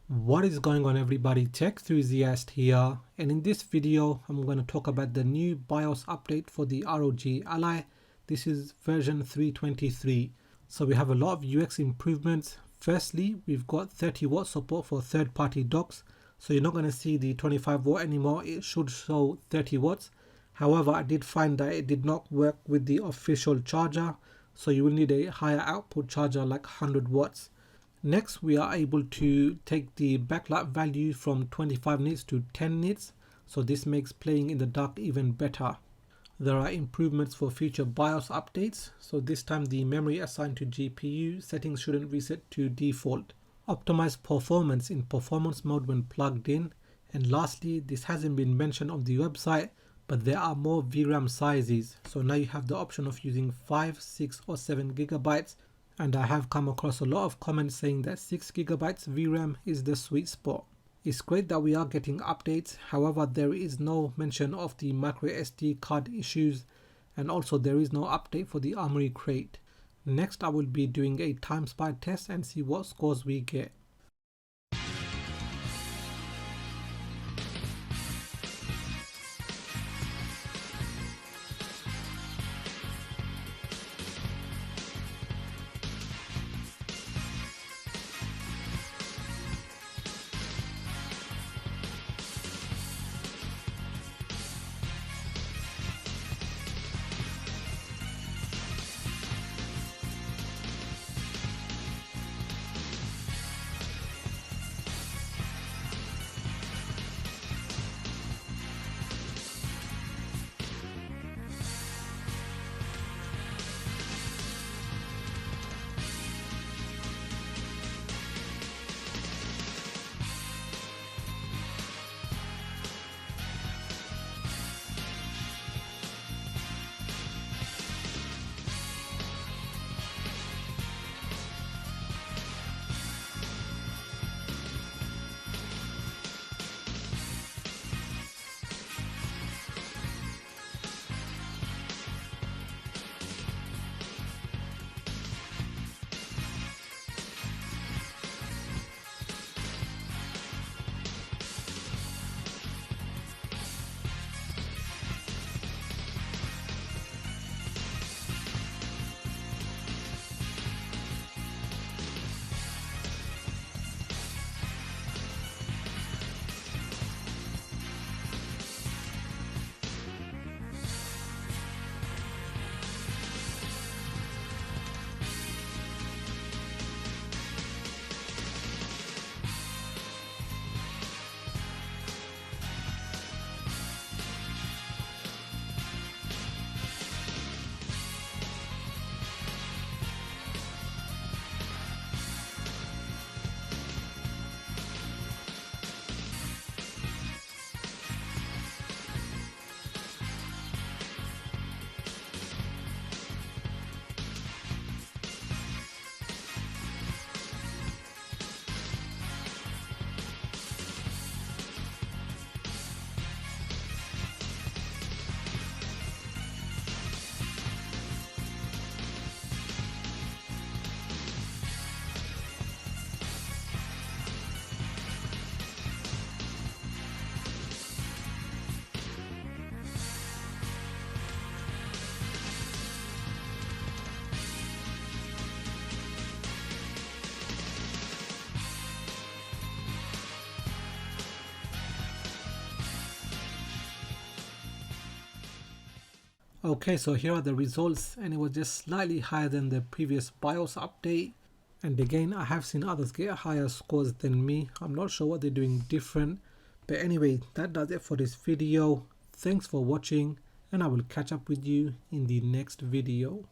What is going on, everybody? Tech enthusiast here, and in this video I'm going to talk about the new BIOS update for the ROG Ally. This is version 323. So we have a lot of UX improvements. Firstly, we've got 30 watt support for third-party docks, so you're not going to see the 25 watt anymore. It should show 30 watts. However, I did find that it did not work with the official charger, so you will need a higher output charger like 100 watts. Next, we are able to take the backlight value from 25 nits to 10 nits, so this makes playing in the dark even better. There are improvements for future BIOS updates, so this time the memory assigned to GPU settings shouldn't reset to default. Optimize performance in performance mode when plugged in, and lastly, this hasn't been mentioned on the website, but there are more VRAM sizes, so now you have the option of using 5, 6 or 7 gigabytes. And I have come across a lot of comments saying that 6 gigabytes VRAM is the sweet spot. It's great that we are getting updates, however there is no mention of the micro SD card issues, and also there is no update for the Armory crate. Next I will be doing a time spy test and see what scores we get. Okay, so here are the results, and it was just slightly higher than the previous BIOS update. And again, I have seen others get higher scores than me. I'm not sure what they're doing different. But anyway, that does it for this video. Thanks for watching, and I will catch up with you in the next video.